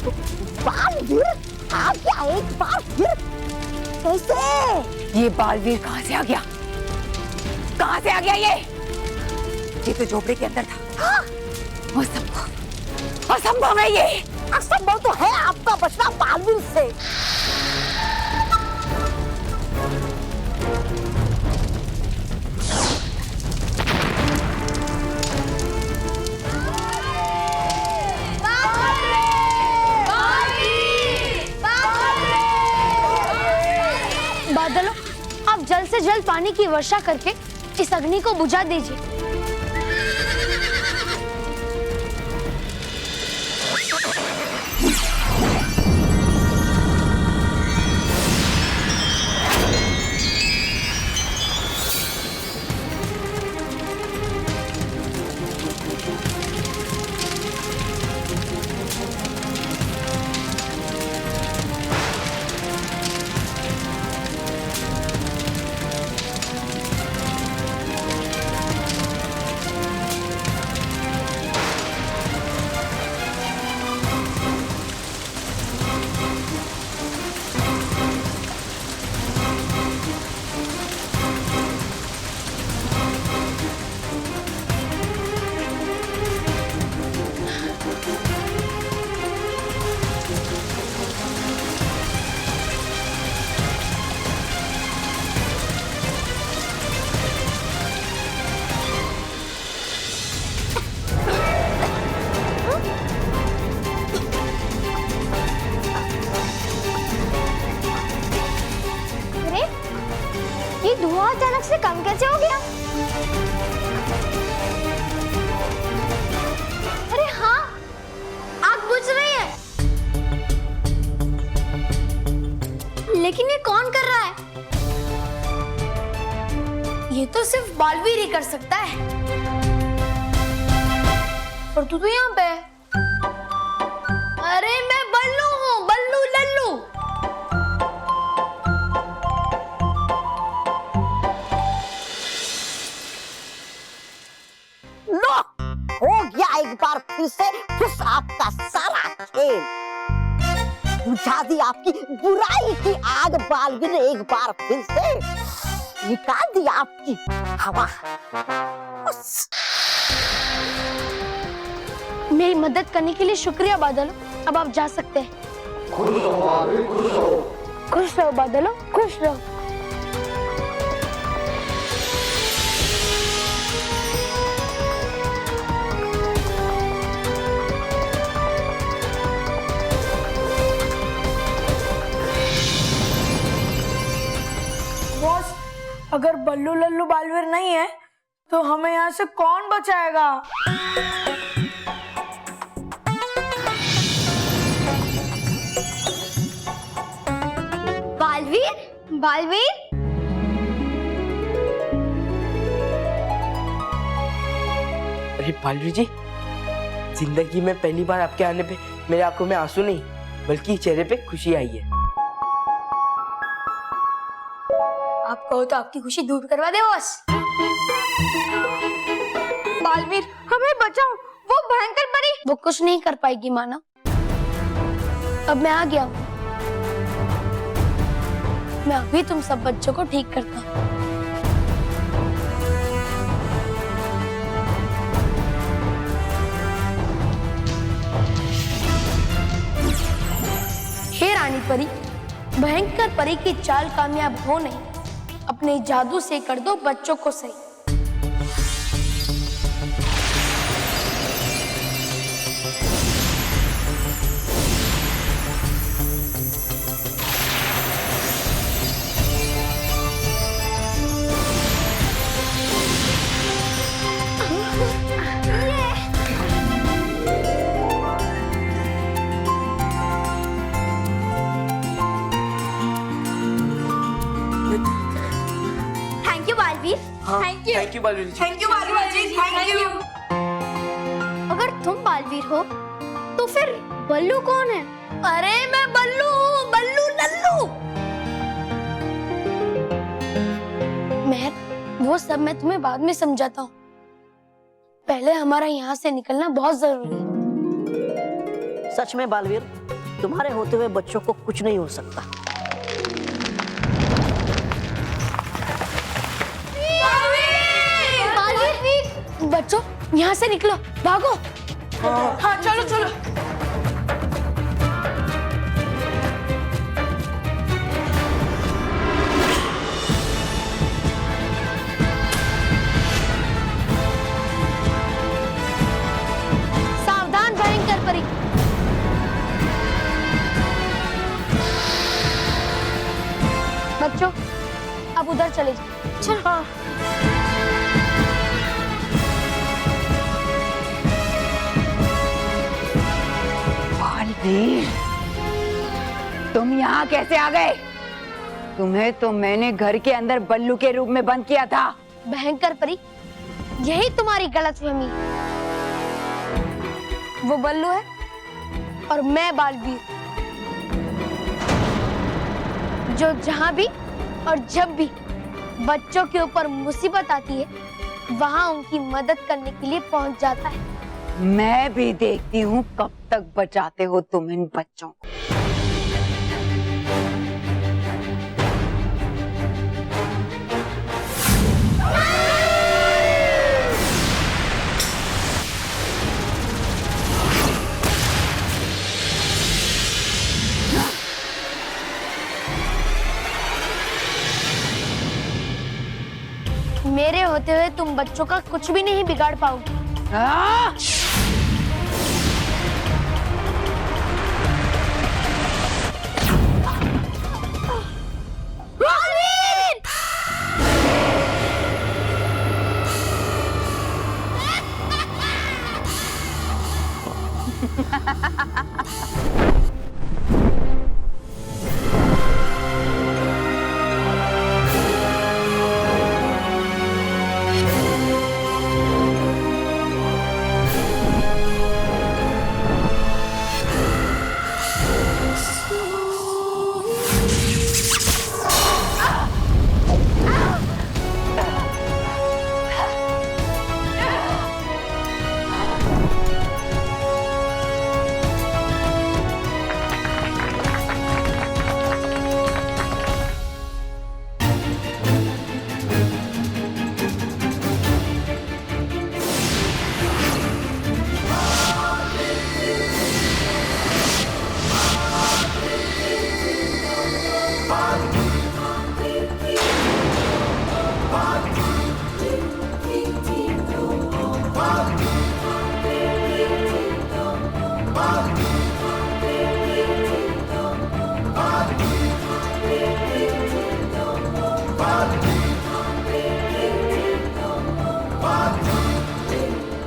बालवीर आ गया एक बार फिर। कैसे? ये बालवीर कहाँ से आ गया? कहाँ से आ गया ये तो झोपड़ी के अंदर था। हाँ? असंभव, असंभव है ये। असंभव तो है आपका बचना बालवीर से। बादलों, आप जल्द से जल्द पानी की वर्षा करके इस अग्नि को बुझा दीजिए। धुआं अचानक से कम कैसे हो गया? अरे हाँ, आग बुझ रही है। लेकिन ये कौन कर रहा है? ये तो सिर्फ बालवीर ही कर सकता है। और तू तो यहाँ पे है। अरे मैं बल्लू हूँ, बल्लू लल्लू। हो गया एक बार फिर से खुश आपका सारा खेल। बुझा दी आपकी बुराई की आग बालवीर ने एक बार फिर से। निकाल दी आपकी हवा। मेरी मदद करने के लिए शुक्रिया बादलों। अब आप जा सकते हैं। खुश रहो बालवीर, खुश रहो। खुश रहो बादलों, खुश रहो। बॉस, अगर बल्लू लल्लू बालवीर नहीं है तो हमें यहाँ से कौन बचाएगा? बालवीर, बालवीर। अरे बालवीर जी, जिंदगी में पहली बार आपके आने पे मेरी आंखों में आंसू नहीं बल्कि चेहरे पे खुशी आई है। आप कहो तो आपकी खुशी दूर करवा दे बॉस। बालवीर, हमें बचाओ, वो भयंकर परी। वो कुछ नहीं कर पाएगी माना। अब मैं आ गया हूँ। मैं अभी तुम सब बच्चों को ठीक करता हूँ। हे रानी परी, भयंकर परी की चाल कामयाब हो नहीं, अपने जादू से कर दो बच्चों को सही। Thank you Balveer ji. Thank you Balveer ji, thank you. अगर तुम बालवीर हो तो फिर बल्लू कौन है? अरे मैं बल्लू हूँ, बल्लू लल्लू। मेहर, वो सब मैं तुम्हें बाद में समझाता हूँ। पहले हमारा यहाँ से निकलना बहुत जरूरी है। सच में बालवीर, तुम्हारे होते हुए बच्चों को कुछ नहीं हो सकता। बालवीर! बच्चों यहाँ से निकलो, भागो। हाँ चलो चलो। सावधान भयंकर परी। बच्चों अब उधर चले जाओ। चलो। हाँ। बालवीर, तुम यहाँ कैसे आ गए? तुम्हें तो मैंने घर के अंदर बल्लू के रूप में बंद किया था। भयंकर परी, यही तुम्हारी गलतफहमी है। वो बल्लू है और मैं बालवीर, जो जहां भी और जब भी बच्चों के ऊपर मुसीबत आती है, वहां उनकी मदद करने के लिए पहुंच जाता है। मैं भी देखती हूँ कब तक बचाते हो तुम इन बच्चों को। मेरे होते हुए तुम बच्चों का कुछ भी नहीं बिगाड़ पाओगे।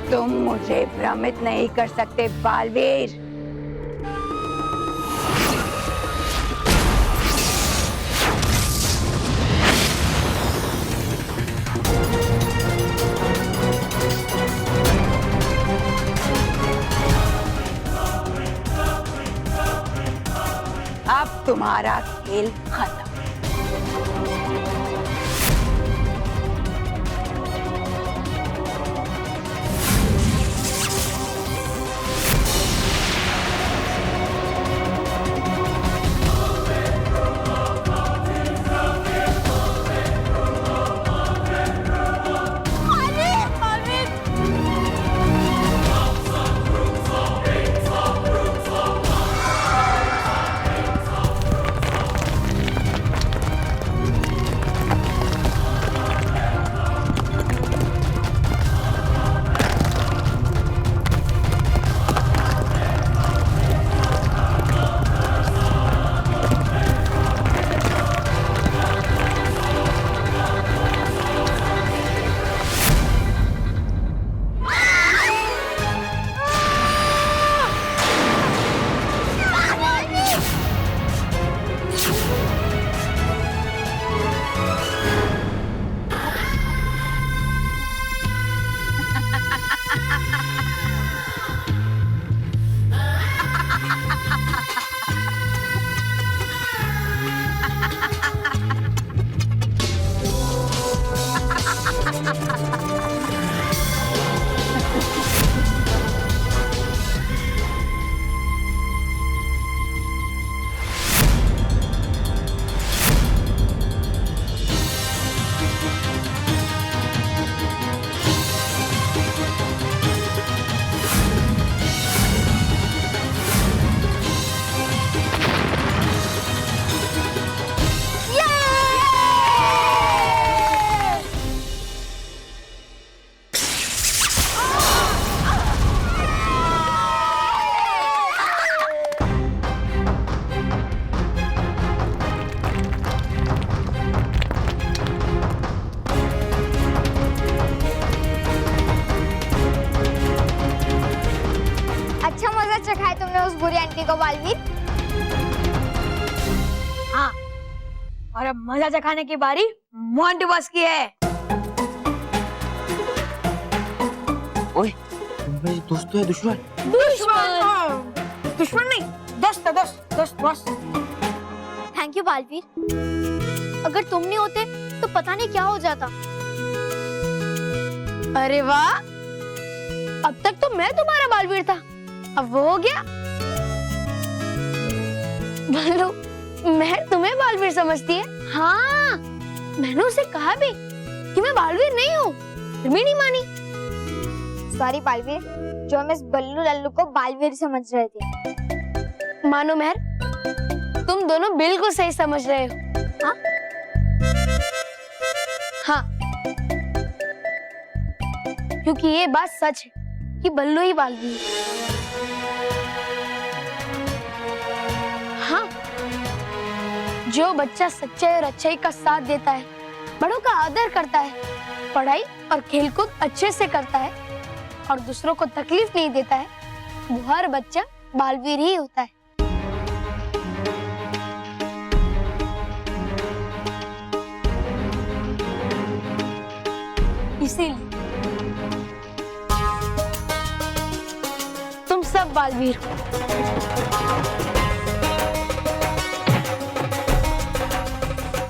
तुम मुझे भ्रमित नहीं कर सकते बालवीर। अब तुम्हारा खेल खत्म। पापी को बालवीर। हाँ, और अब मजा चखाने की बारी मोंटू बॉस की है। ओए, मेरे दोस्त तो है दुश्मन। दुश्मन नहीं, दोस्त है, दोस्त दोस्त बॉस। थैंक यू बालवीर, अगर तुम नहीं होते तो पता नहीं क्या हो जाता। अरे वाह, अब तक तो मैं तुम्हारा बालवीर था, अब वो हो गया। बल्लू, महर तुम्हें बालवीर समझती है? हाँ, मैंने उसे कहा भी कि मैं बालवीर नहीं हूँ, फिर भी नहीं मानी। सॉरी बालवीर, जो हम इस बल्लू लल्लू को बालवीर समझ रहे थे। मानो महर, तुम दोनों बिल्कुल सही समझ रहे हो। हाँ? हाँ, क्योंकि ये बात सच है कि बल्लू ही बालवीर है। हाँ, जो बच्चा सच्चाई और अच्छाई का साथ देता है, बड़ों का आदर करता है, पढ़ाई और खेलकूद अच्छे से करता है और दूसरों को तकलीफ नहीं देता है, वो हर बच्चा बालवीर ही होता है। इसीलिए तुम सब बालवीर हो।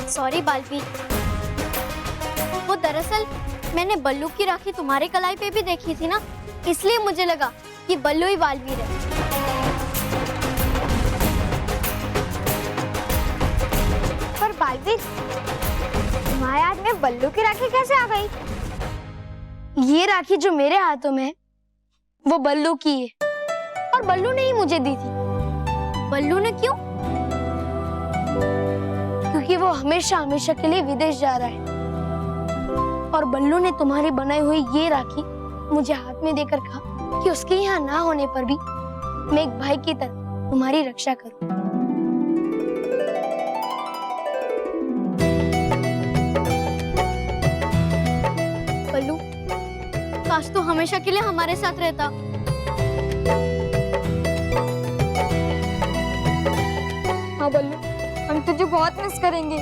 सॉरी बालवीर, वो दरअसल मैंने बल्लू की राखी तुम्हारे कलाई पे भी देखी थी ना, इसलिए मुझे लगा कि बल्लू ही बालवीर है। पर बालवीर, तुम्हारे हाथ में बल्लू की राखी कैसे आ गई? ये राखी जो मेरे हाथों में है, वो बल्लू की है और बल्लू ने ही मुझे दी थी। बल्लू ने क्यों? क्योंकि वो हमेशा हमेशा के लिए विदेश जा रहा है और बल्लू ने तुम्हारी बनाई हुई ये राखी मुझे हाथ में देकर कहा कि उसके यहाँ ना होने पर भी मैं एक भाई की तरह तुम्हारी रक्षा करूं। बल्लू, काश तू हमेशा के लिए हमारे साथ रहता। हाँ बल्लू, हम तुझे बहुत मिस करेंगे।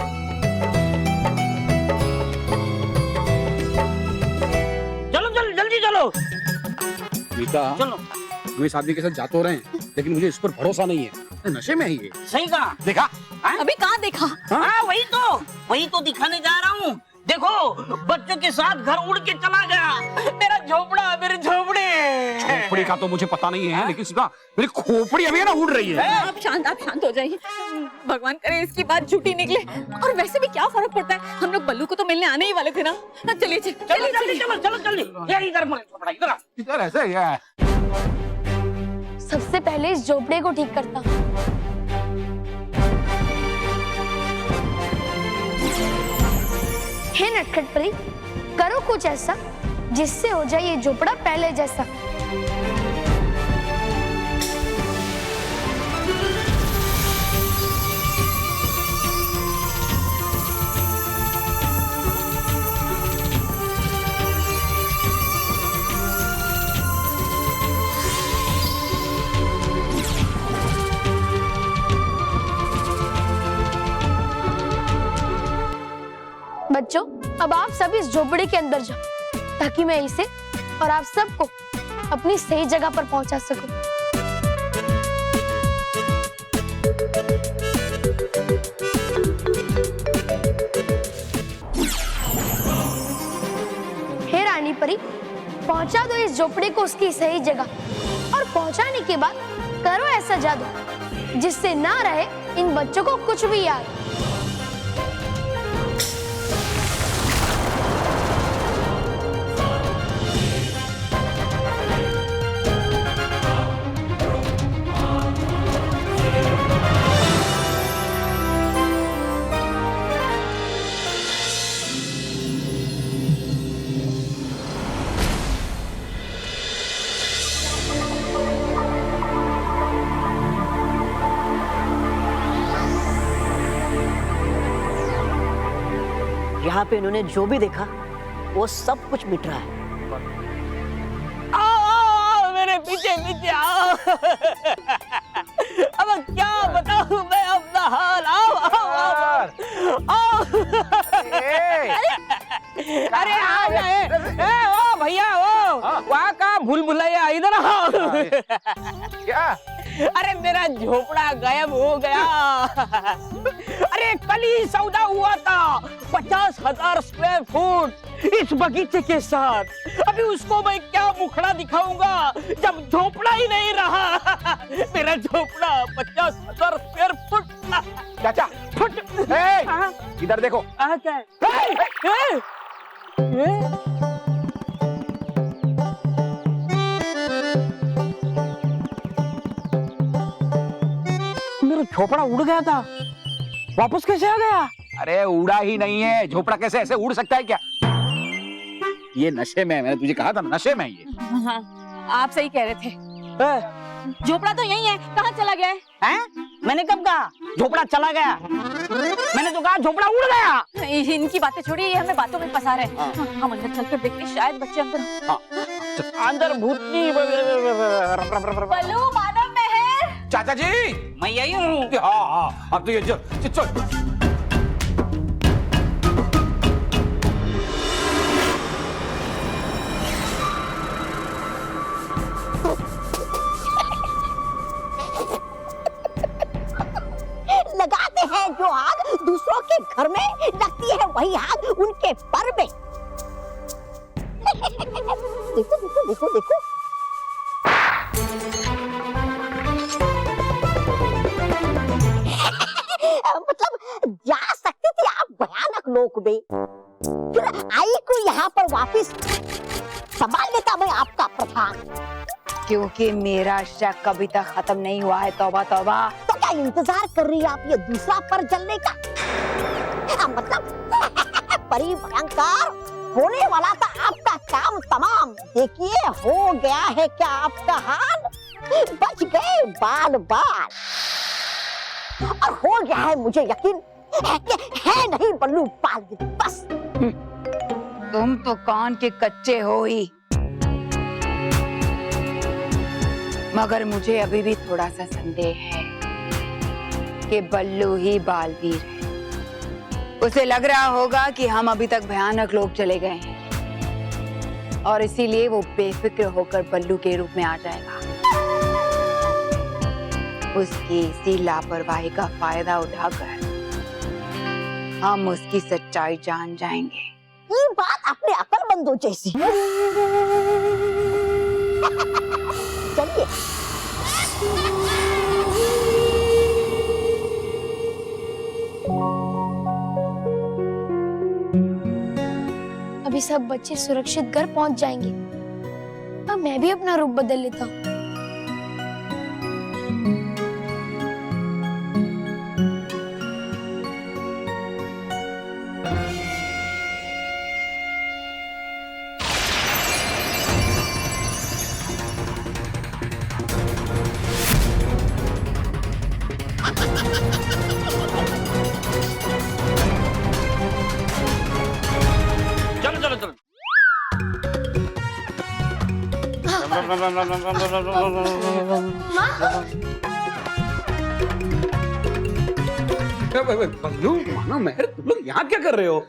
चलो चलो जल्दी चलो। मीता, चलो। हम इस आदमी के साथ जा तो रहे हैं, लेकिन मुझे इस पर भरोसा नहीं है। नशे में है ये। सही कहा। देखा? अभी कहाँ देखा? हाँ वही तो दिखाने जा रहा हूँ। देखो, बच्चों के साथ घर उड़ के चला गया। मेरा झोपड़ा, मेरे झोपड़े। खोपड़ी का तो मुझे पता नहीं है, लेकिन सुना, मेरी खोपड़ी अभी ना उड़ रही है। आप शांत हो जाइए। भगवान करे इसकी बात झूठी निकले। और वैसे भी क्या फर्क पड़ता है, हम लोग बल्लू को तो मिलने आने ही वाले थे ना। चलिए चलो जल्दी। यही इधर झोपड़ा, इधर ऐसे ही है। सबसे पहले इस झोपड़े को ठीक करता हूँ। हे नटखट परी, करो कुछ ऐसा जिससे हो जाए ये झोपड़ा पहले जैसा। बच्चों, अब आप सब इस झोपड़ी के अंदर जाओ ताकि मैं इसे और आप सबको अपनी सही जगह पर पहुंचा सकूं। हे रानी परी, पहुंचा दो इस झोपड़ी को उसकी सही जगह और पहुंचाने के बाद करो ऐसा जादू जिससे ना रहे इन बच्चों को कुछ भी याद। यहाँ पे इन्होंने जो भी देखा वो सब कुछ मिट रहा है। आओ मेरे पीछे आओ। बुलाया, इधर आओ। क्या? अरे मेरा झोपड़ा गायब हो गया। अरे कल ही सौदा हुआ था 50,000 स्क्वायर फुट इस बगीचे के साथ। अभी उसको मैं क्या मुखड़ा दिखाऊंगा जब झोपड़ा ही नहीं रहा। मेरा झोपड़ा 50,000 स्क्वायर फुट। चाचा फुट। इधर देखो। क्या है? मेरा झोपड़ा उड़ गया था, वापस कैसे आ गया? अरे उड़ा ही नहीं है, झोपड़ा कैसे ऐसे उड़ सकता है क्या? ये नशे में है, मैंने तुझे कहा था नशे में ये। आप सही कह रहे थे, झोपड़ा तो यही है, कहाँ चला गया है? मैंने कब कहा झोपड़ा चला गया? मैंने तो कहा झोपड़ा उड़ गया। इनकी बातें छोड़िए, ये हमें बातों में फंसा रहे हैं। हम अंदर चलकर देखते हैं, शायद बच्चे अंदर अंदर भूतनी। बल्लू, मानव महर। चाचा जी मैं यही हूँ। हाँ अब तो ये चल। लगाते हैं जो आग दूसरों के घर में, लगती है वही आग उनके पर में। देखो देखो देखो देखो। मतलब जा सकते थे आप भयानक लोक में, फिर आई को यहाँ पर वापस संभाल लेता मैं आपका प्रधान। क्योंकि मेरा शक अभी तक खत्म नहीं हुआ है। तौबा तौबा। तो क्या इंतजार कर रही है आप ये दूसरा पर जलने का? मतलब परी भयंकर होने वाला था आपका काम तमाम। देखिए हो गया है क्या आपका हाल, बच गए बाल बाल। और हो गया है मुझे यकीन है नहीं बल्लू पाल, बस। तुम तो कान के कच्चे हो ही, मगर मुझे अभी भी थोड़ा सा संदेह है कि बल्लू ही बालवीर है। उसे लग रहा होगा कि हम अभी तक भयानक लोग चले गए हैं और इसीलिए वो बेफिक्र होकर बल्लू के रूप में आ जाएगा। उसकी इसी लापरवाही का फायदा उठाकर हम उसकी सच्चाई जान जाएंगे। ये बात अपने अकलमंदों जैसी। चलिए। अभी सब बच्चे सुरक्षित घर पहुंच जाएंगे। अब मैं भी अपना रूप बदल लेता हूँ। बल्लू, मानो महर, तुम लोग यहाँ क्या कर रहे हो?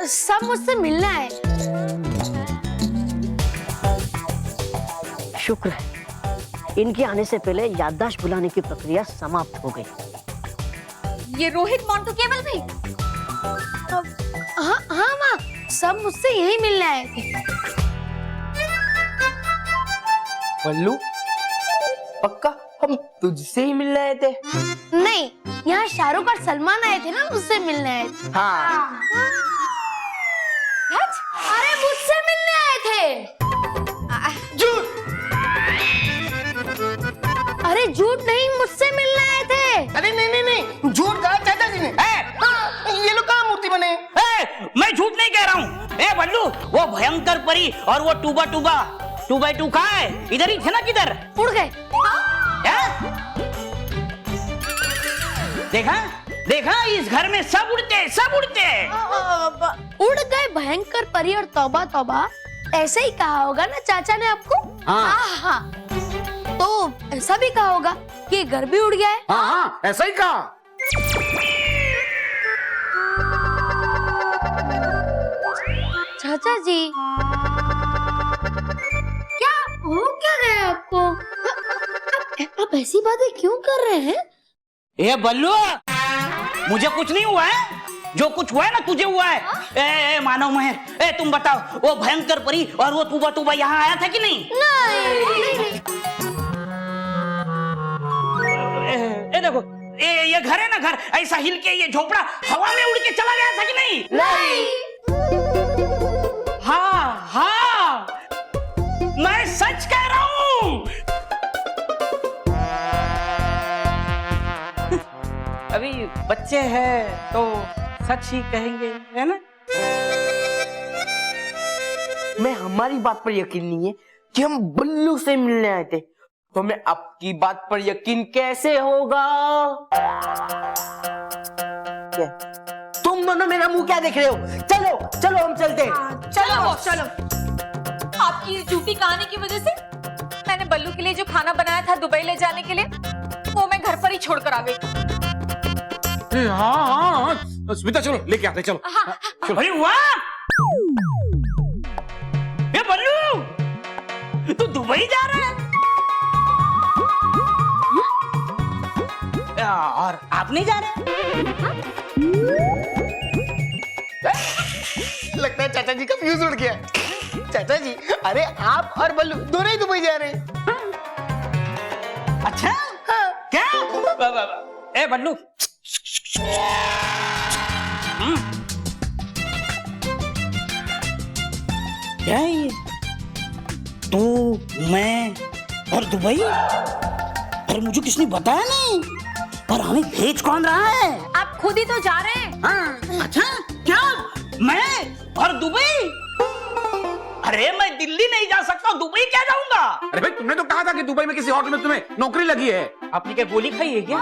सब मुझसे मिलना है। शुक्र है इनके आने से पहले याददाश्त भुलाने की प्रक्रिया समाप्त हो गई। ये रोहित मोंटू केवल भाई? हाँ हाँ माँ, सब मुझसे यही मिलने आए थे। बल्लू पक्का हम तुझसे ही मिलने आए थे? नहीं, यहाँ शाहरुख और सलमान आए थे ना, मुझसे मिलने आए थे। हाँ। अरे मुझसे मिलने आए थे। झूठ। अरे झूठ नहीं, मुझसे मिलने आए थे। अरे नहीं, झूठ कहा चाचा जी ने। ये लोग कहाँ मूर्ति बने? मैं झूठ नहीं कह रहा हूँ। ए बल्लू, वो भयंकर परी और वो टूबा 2x2 कहाँ है? इधर ही थे ना, किधर उड़ गए? देखा इस घर में सब उड़ते। उड़ गए भयंकर परी और तौबा तौबा, ऐसे ही कहा होगा ना चाचा ने आपको? हाँ। तो ऐसा भी कहा होगा कि घर भी उड़ गया है। हाँ ऐसा ही कहा। चाचा जी, क्या हो क्या गया आपको? आप ऐसी बातें क्यों कर रहे हैं? ए बल्लू, मुझे कुछ नहीं हुआ है, जो कुछ हुआ है ना तुझे हुआ है। ए मानव मेहर, तुम बताओ, वो भयंकर परी और वो तुबा यहाँ आया था कि नहीं? नहीं। देखो, ये घर है ना, घर ऐसा हिल के ये झोपड़ा हवा में उड़ के चला गया था कि नहीं? हाँ, मैं सच कह रहा हूँ। अभी बच्चे हैं तो सच ही कहेंगे, है ना? मैं हमारी बात पर यकीन नहीं है कि हम बल्लू से मिलने आए थे, तो मैं आपकी बात पर यकीन कैसे होगा? क्या? तुम दोनों मेरा मुंह क्या देख रहे हो? चलो चलो हम चलते हैं। चलो। आपकी इस झूठी कहानी की वजह से मैंने बल्लू के लिए जो खाना बनाया था दुबई ले जाने के लिए, वो मैं घर पर ही छोड़कर आ गई। हाँ, स्मिता चलो लेके आते, चलो। अरे वाह, ये बल्लू तू दुबई जा रहा है? और आप नहीं जा रहे? लगता है चाचा जी का फ्यूज उड़ गया। चाचा जी, अरे आप और बल्लू दोनों ही दुबई जा रहे हैं। अच्छा, क्या? ए बल्लू, क्या है ये? तू, मैं और दुबई, और मुझे किसने बताया नहीं, और हमें भेज कौन रहा है? आप खुद ही तो जा रहे हैं। हाँ, अच्छा, क्या मैं और दुबई? अरे मैं दिल्ली नहीं जा सकता, दुबई क्या जाऊंगा? अरे भाई, तुमने तो कहा था कि दुबई में किसी होटल में तुम्हें नौकरी लगी है। आपने क्या गोली खाई है क्या?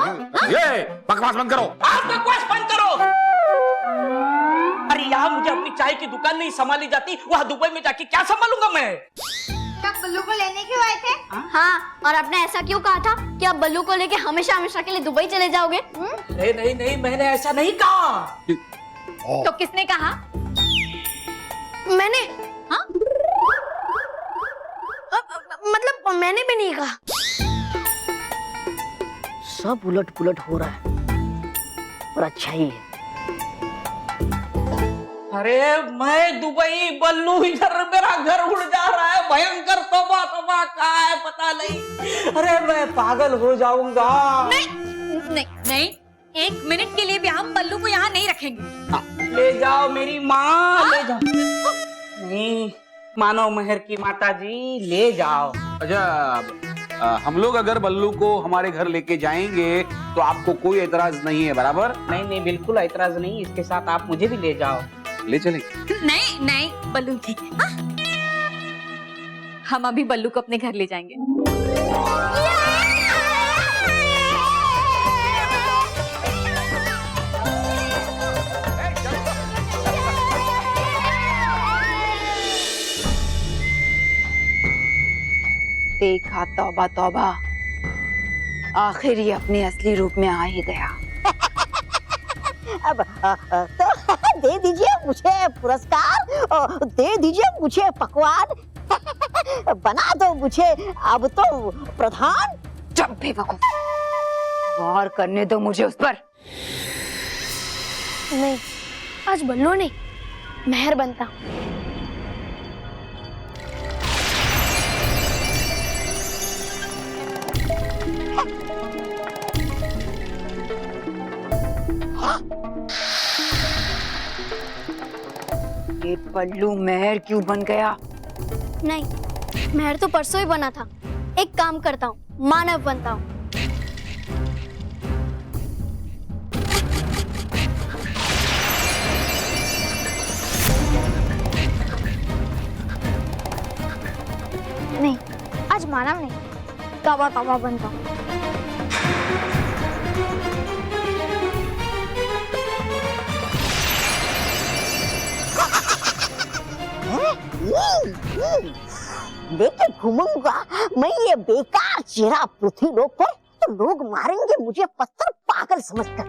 ये बकवास बंद करो। आप बकवास बंद करो। अरे यहाँ मुझे अपनी चाय की दुकान नहीं संभाली जाती, वहाँ दुबई में जाके क्या संभालूंगा मैं? क्या बल्लू को लेने क्यों आए थे? हाँ, और आपने ऐसा क्यों कहा था कि आप बल्लू को लेके हमेशा हमेशा के लिए दुबई चले जाओगे? नहीं, मैंने ऐसा नहीं कहा। तो किसने कहा? मैंने, हाँ? मतलब मैंने भी नहीं कहा। सब उलट पुलट हो रहा है, पर अच्छा ही है। अरे मैं दुबई, बल्लू इधर, मेरा घर उड़ जा रहा है, भयंकर तौबा कहा है पता नहीं। अरे मैं पागल हो जाऊंगा। नहीं, एक मिनट के लिए भी हम बल्लू को यहाँ नहीं रखेंगे। ले जाओ मेरी माँ, ले जाओ। नहीं, मानव मेहर की माता जी, ले जाओ। अच्छा, हम लोग अगर बल्लू को हमारे घर लेके जाएंगे तो आपको कोई एतराज नहीं है, बराबर? नहीं, बिल्कुल एतराज नहीं, इसके साथ आप मुझे भी ले जाओ। ले चलेंगे? नहीं, बल्लू ठीक है। हम अभी बल्लू को अपने घर ले जाएंगे। देखा, तौबा तौबा, आखिर ये अपने असली रूप में आ ही गया। अब तो दे दीजिए मुझे पुरस्कार, और दे दीजिए मुझे पकवान, बना दो मुझे अब तो प्रधान। जब बेवकूफ, वार करने दो मुझे उस पर। नहीं, आज बल्लू नहीं, मेहर बनता। ये बल्लू मेहर क्यों बन गया? नहीं, मेहर तो परसों ही बना था। एक काम करता हूँ, मानव बनता हूँ। नहीं, आज मानव नहीं, तौबा तौबा बनता हूँ। लेके घूमूंगा मैं ये बेकार चेहरा पृथ्वी लोक पर, तो लोग मारेंगे मुझे पत्थर पागल समझकर।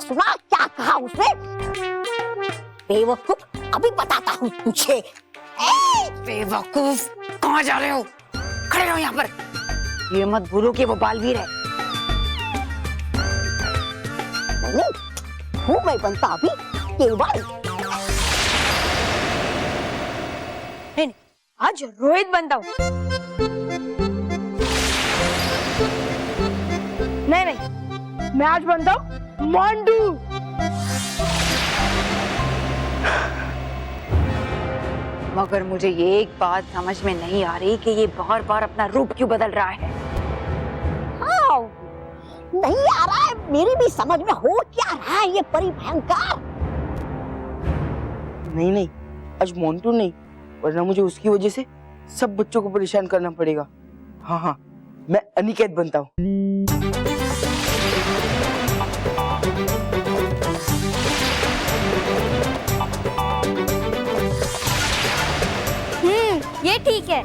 सुना क्या कहा उसने? बेवकूफ, अभी बताता हूँ तुझे। बेवकूफ, कहाँ जा रहे हो? खड़े रहो यहाँ पर। ये मत भूलो कि वो बालवीर है। नहीं, हूँ मैं बनता अभी केवाड़ी। नहीं, आज रोहित बनता हूँ। नहीं, मैं आज बनता हूँ मांडू। मगर मुझे ये एक बात समझ में नहीं आ रही कि ये बार बार अपना रूप क्यों बदल रहा है। हाँ, नहीं आ रहा है, मेरी भी समझ में हो क्या रहा है ये परी भयंकर। नहीं, आज मोंटू नहीं, वरना मुझे उसकी वजह से सब बच्चों को परेशान करना पड़ेगा। हाँ, मैं अनिकेत बनता हूँ। ये ठीक है।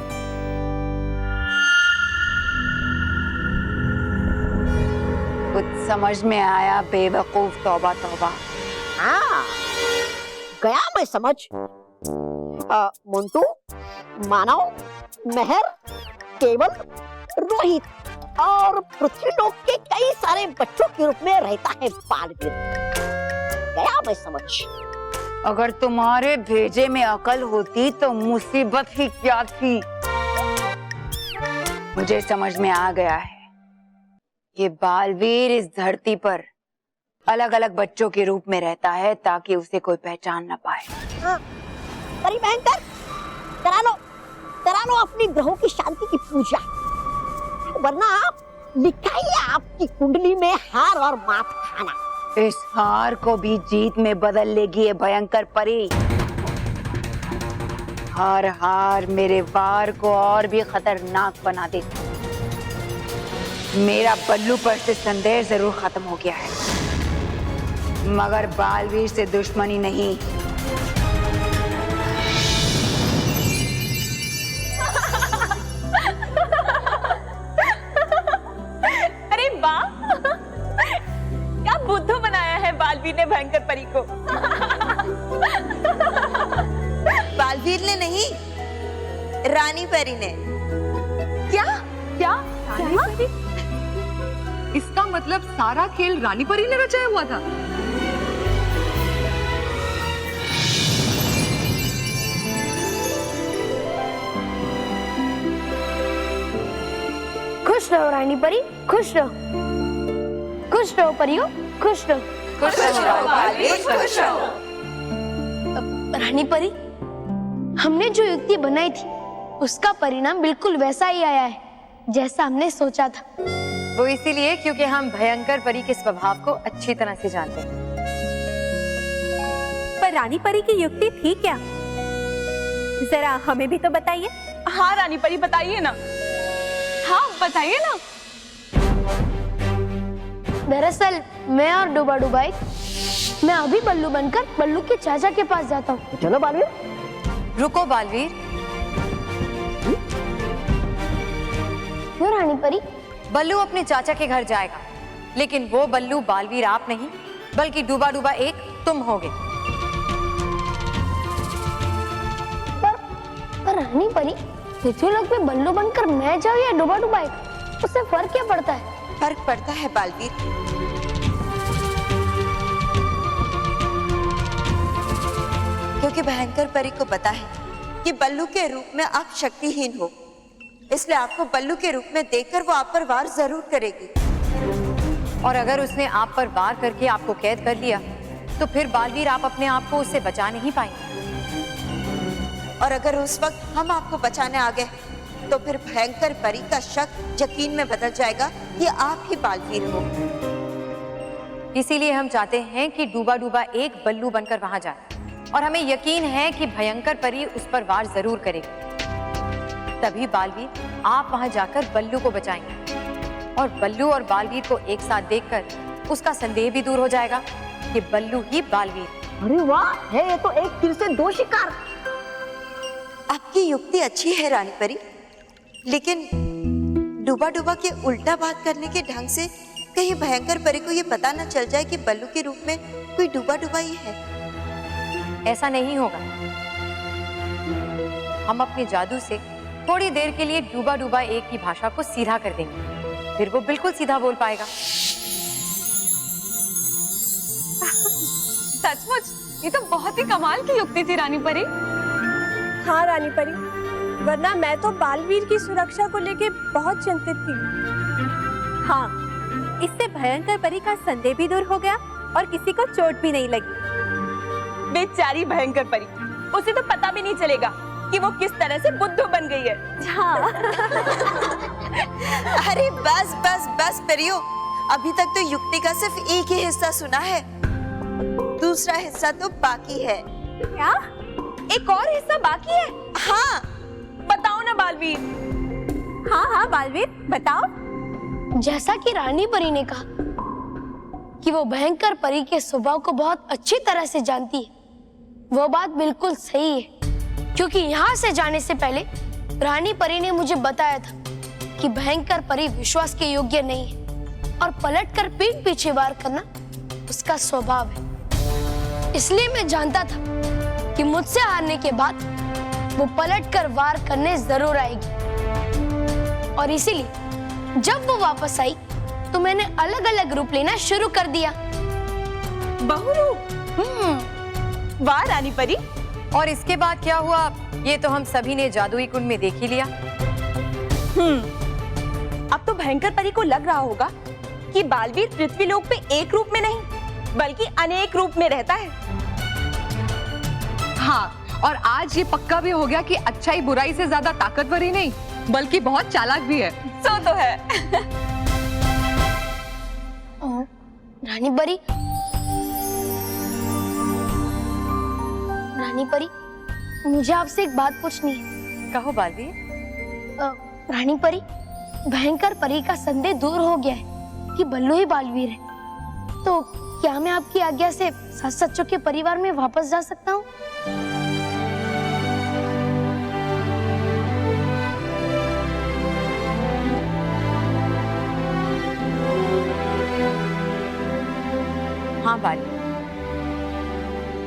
कुछ समझ में आया बेवकूफ, तौबा तौबा। हाँ, गया मैं समझ। मोंटू, मानव, मेहर, केवल, रोहित और पृथ्वीलोक के कई सारे बच्चों के रूप में रहता है बालवीर। गया मैं समझ। अगर तुम्हारे भेजे में अकल होती तो मुसीबत ही क्या थी। मुझे समझ में आ गया है कि बालवीर इस धरती पर अलग अलग बच्चों के रूप में रहता है ताकि उसे कोई पहचान न पाए। हाँ, परी भयंकर, करा लो अपनी ग्रहों की शांति की पूजा, वरना आप लिखाइए आपकी कुंडली में हार और मात खाना। इस हार को भी जीत में बदल लेगी ये भयंकर परी। हर हार मेरे वार को और भी खतरनाक बना देती। मेरा बल्लू पर से संदेह जरूर खत्म हो गया है, मगर बालवीर से दुश्मनी नहीं। अरे वाह, क्या बुद्धू बनाया है बालवीर ने भयंकर परी को। बालवीर ने नहीं, रानी परी ने। क्या क्या रानी परी? इसका मतलब सारा खेल रानी परी ने रचाया हुआ था। खुश रहो रानी परी, खुश रहो। खुश रहो परियो, खुश रहो। खुश रहो बालवीर, खुश रहो। रानी परी, हमने जो युक्ति बनाई थी उसका परिणाम बिल्कुल वैसा ही आया है जैसा हमने सोचा था। वो इसीलिए क्योंकि हम भयंकर परी के स्वभाव को अच्छी तरह से जानते हैं। पर रानी परी की युक्ति थी क्या? जरा हमें भी तो बताइए। हाँ रानी परी, बताइए ना। हाँ बताइए ना। दरअसल मैं और डूबा डुबाई, मैं अभी बल्लू बनकर बल्लू के चाचा के पास जाता हूँ। चलो बालवीर। रुको बालवीर। क्यों रानी परी? बल्लू अपने चाचा के घर जाएगा, लेकिन वो बल्लू बालवीर आप नहीं बल्कि डूबा डूबा एक तुम होगे। पर रानी परी, पृथ्वीलोक में बल्लू बनकर मैं जाऊँ या डूबा डुबा एक, उससे फर्क क्या पड़ता है? फर्क पड़ता है बालवीर। क्योंकि भयंकर परी को पता है कि बल्लू के रूप में आप शक्तिहीन हो, इसलिए आपको बल्लू के रूप में देखकर वो आप पर वार जरूर करेगी। और अगर उसने आप पर वार करके आपको कैद कर लिया तो फिर बालवीर आप अपने आप को उससे बचा नहीं पाएंगे। और अगर उस वक्त हम आपको बचाने आ गए तो फिर भयंकर परी का शक यकीन में बदल जाएगा कि आप ही बालवीर हो। इसीलिए हम चाहते हैं कि डूबा डूबा एक बल्लू बनकर वहां जाए, और हमें यकीन है कि भयंकर परी उस पर वार जरूर करेगी। तभी बालवीर आप वहां जाकर बल्लू को बचाएंगे, और बल्लू और बालवीर को एक साथ देखकर उसका संदेह भी दूर हो जाएगा कि बल्लू ही बालवीर। अरे वाह, है ये तो एक तीर से दो शिकार। आपकी युक्ति अच्छी है रानी परी, लेकिन डूबा डूबा के उल्टा बात करने के ढंग से कहीं भयंकर परी को ये पता न चल जाए कि बल्लू के रूप में कोई डूबा डूबा ही है। ऐसा नहीं होगा। हम अपने जादू से थोड़ी देर के लिए डूबा डूबा एक की भाषा को सीधा कर देंगे, फिर वो बिल्कुल सीधा बोल पाएगा। सचमुच ये तो बहुत ही कमाल की युक्ति थी रानी परी। हाँ रानी परी, वरना मैं तो बालवीर की सुरक्षा को लेके बहुत चिंतित थी। हाँ, इससे भयंकर परी का संदेह भी दूर हो गया और किसी को चोट भी नहीं लगी। बेचारी भयंकर परी, उसे तो पता भी नहीं चलेगा कि वो किस तरह से बुद्धू बन गई है। हाँ। अरे बस बस बस परियो, अभी तक तो युक्ति का सिर्फ एक ही हिस्सा सुना है, दूसरा हिस्सा तो बाकी है। क्या? एक और हिस्सा बाकी है? हाँ, बताओ ना बालवीर। हाँ हाँ बालवीर, बताओ। जैसा कि रानी परी ने कहा कि वो भयंकर परी के स्वभाव को बहुत अच्छी तरह से जानती है, वो बात बिल्कुल सही है। क्योंकि यहाँ से जाने से पहले रानी परी ने मुझे बताया था कि भयंकर परी विश्वास के योग्य नहीं है और पलटकर पीठ पीछे वार करना उसका स्वभाव है। इसलिए मैं जानता था कि मुझसे हारने के बाद वो पलटकर वार करने जरूर आएगी, और इसीलिए जब वो वापस आई तो मैंने अलग अलग रूप लेना शुरू कर दिया। बहुरूप? वाह रानी परी। और इसके बाद क्या हुआ ये तो हम सभी ने जादुई कुंड में देख ही लिया। अब तो भयंकर परी को लग रहा होगा कि बालवीर पृथ्वीलोक पे एक रूप में नहीं बल्कि अनेक रूप में रहता है। हाँ, और आज ये पक्का भी हो गया कि अच्छाई बुराई से ज्यादा ताकतवर ही नहीं बल्कि बहुत चालाक भी है। सो तो है। रानी परी, रानी परी, मुझे आपसे एक बात पूछनी है। कहो बालवीर। रानी परी, भयंकर परी का संदेह दूर हो गया है कि बल्लू ही बालवीर है, तो क्या मैं आपकी आज्ञा से सच सच्चों के परिवार में वापस जा सकता हूँ? हाँ बाली,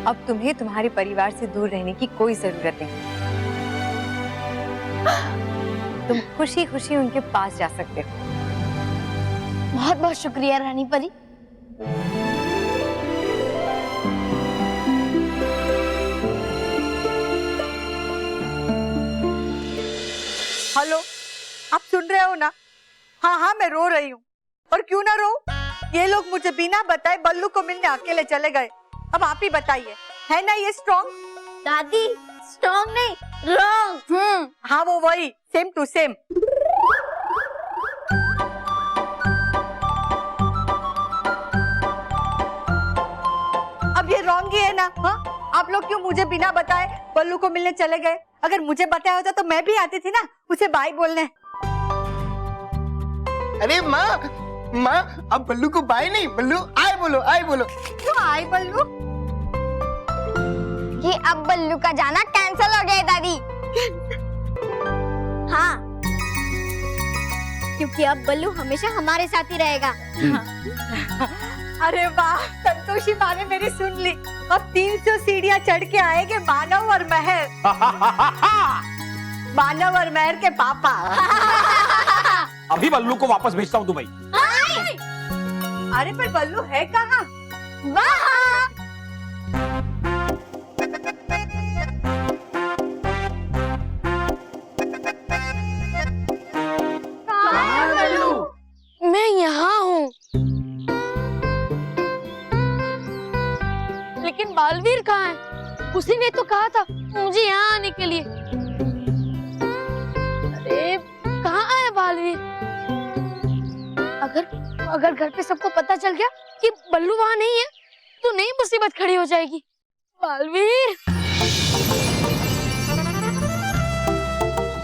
अब तुम्हें तुम्हारे परिवार से दूर रहने की कोई जरूरत नहीं। तुम खुशी खुशी उनके पास जा सकते हो। बहुत बहुत शुक्रिया रानी परी। हेलो, आप सुन रहे हो ना? हाँ हाँ, मैं रो रही हूँ। और क्यों ना रो, ये लोग मुझे बिना बताए बल्लू को मिलने अकेले चले गए। अब आप ही बताइए, है ना ये स्ट्रॉन्ग? दादी, स्ट्रॉन्ग नहीं, रॉन्ग। हाँ वो वही, सेम टू सेम। अब ये रॉन्ग ही है ना? हाँ, आप लोग क्यों मुझे बिना बताए बल्लू को मिलने चले गए? अगर मुझे बताया होता तो मैं भी आती थी ना उसे बाय बोलने। अरे माँ, अब बल्लू को बाय नहीं, बल्लू आए बोलो, आए बोलो। क्यों आए बल्लू? कि अब बल्लू का जाना कैंसिल हो गया है दादी। हाँ, क्योंकि अब बल्लू हमेशा हमारे साथ ही रहेगा। अरे वाह, संतोषी माँ ने मेरी सुन ली। अब 300 सीढ़ियाँ चढ़ के आएंगे मानव और महर। मानव और महर के पापा। अभी बल्लू को वापस भेजता हूँ दुबई। अरे पर बल्लू है कहाँ? मैं यहाँ हूँ, लेकिन बालवीर कहाँ है? उसी ने तो कहा था मुझे यहाँ आने के लिए। अरे कहाँ आया बालवीर? अगर घर पे सबको पता चल गया कि बल्लू वहाँ नहीं है तो नई मुसीबत खड़ी हो जाएगी। बालवीर,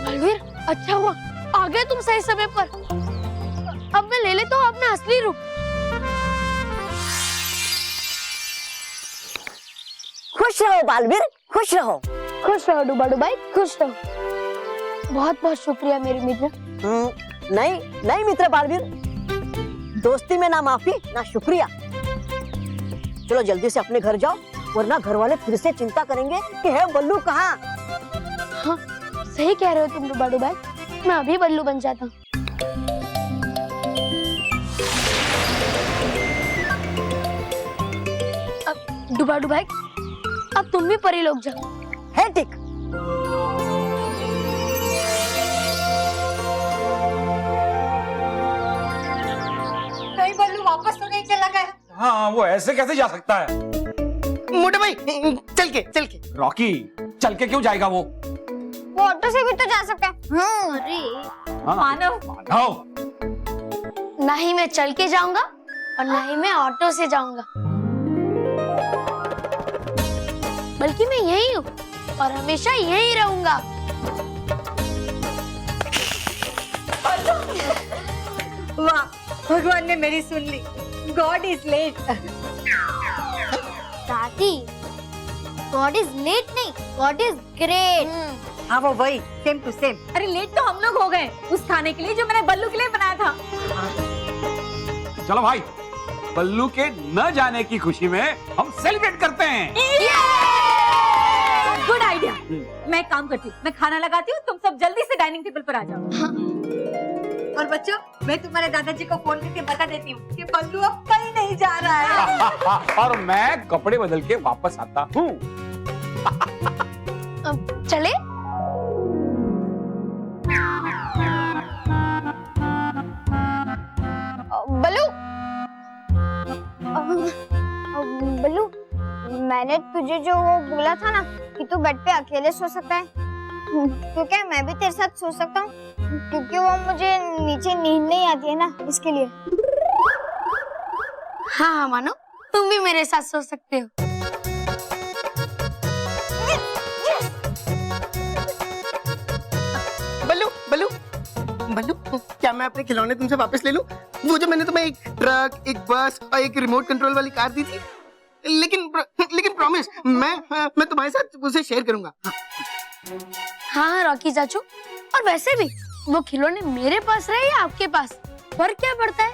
बालवीर, अच्छा हुआ आ गए तुम सही समय पर। अब मैं ले लेता हूँ अपना असली रूप। खुश रहो बालवीर, खुश रहो। खुश रहो डूबा डुबाई, खुश रहो। बहुत बहुत शुक्रिया मेरे मित्र। नहीं मित्र बालवीर, दोस्ती में ना माफी ना शुक्रिया। चलो जल्दी से अपने घर जाओ वरना घर वाले फिर से चिंता करेंगे कि है बल्लू कहाँ। हाँ, सही कह रहे हो तुम डुबाडू भाई, मैं अभी बल्लू बन जाता हूँ। अब डुबाडू भाई, अब तुम भी परी लोग जाओ। है ठीक। नहीं बल्लू वापस तो नहीं चला गया। हाँ, वो ऐसे कैसे जा सकता है? मोटे भाई चल के रॉकी, चल के क्यों जाएगा वो? ऑटो से भी तो जा सकता है। अरे मानव, ना ही मैं चल के जाऊंगा और ना ही मैं ऑटो से जाऊंगा, बल्कि मैं यही हूँ और हमेशा यही रहूंगा। वाह, भगवान ने मेरी सुन ली। God is late. दादी, गॉड इज लेट नहीं, गॉड इज ग्रेट। हाँ वो वही, सेम टू सेम। अरे लेट तो हम लोग हो गए उस खाने के लिए जो मैंने बल्लू के लिए बनाया था। चलो भाई, बल्लू के न जाने की खुशी में हम सेलिब्रेट करते हैं। Good idea. मैं एक काम करती हूँ, मैं खाना लगाती हूँ, तुम सब जल्दी से डाइनिंग टेबल पर आ जाओ। और बच्चों, मैं तुम्हारे दादाजी को फोन करके बता देती हूँ कि बल्लू अब कहीं नहीं जा रहा है। और मैं कपड़े बदल के वापस आता हूँ। चले? बल्लू, बल्लू, मैंने तुझे जो वो बोला था ना कि तू बेड पे अकेले सो सकता है, तो क्या मैं भी तेरे साथ सो सकता हूँ? क्योंकि वो मुझे नीचे नींद नहीं आती है ना, इसके लिए। हाँ हाँ मानो, तुम भी मेरे साथ सो सकते हो। बल्लू बल्लू बल्लू, क्या मैं अपने खिलौने तुमसे वापस ले लूं? वो जो मैंने तुम्हें एक ट्रक, एक बस और एक रिमोट कंट्रोल वाली कार दी थी, लेकिन प्रॉमिस, मैं तुम्हारे साथ उसे शेयर करूंगा। हाँ रॉकी चाचू, और वैसे भी वो खिलौने मेरे पास रहे या आपके पास, फर्क क्या पड़ता है?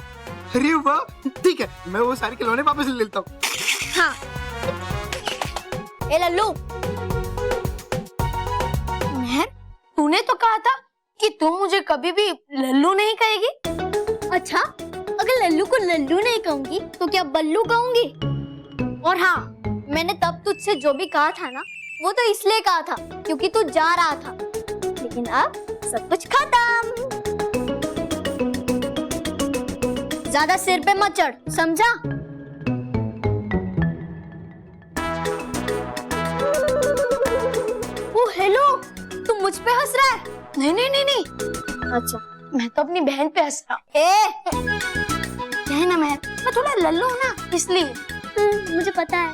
अरे वाह, ठीक है, मैं वो सारे खिलौने वापस ले लेता हूँ। हाँ। ए लल्लू, मेहर, तूने तो कहा था कि तुम मुझे कभी भी लल्लू नहीं कहेगी। अच्छा, अगर लल्लू को लल्लू नहीं कहूंगी तो क्या बल्लू कहूंगी? और हाँ, मैंने तब तुझसे जो भी कहा था ना, वो तो इसलिए कहा था क्योंकि तू जा रहा था, लेकिन अब सब कुछ खत्म। ज्यादा सिर पे मत चढ़, समझा? ओ हेलो, तू मुझ पे हंस रहा है? नहीं नहीं नहीं नहीं, अच्छा, मैं तो अपनी बहन पे हंस रहा। है ना मेहर, मैं थोड़ा लल्लू हूँ ना, इसलिए। मुझे पता है।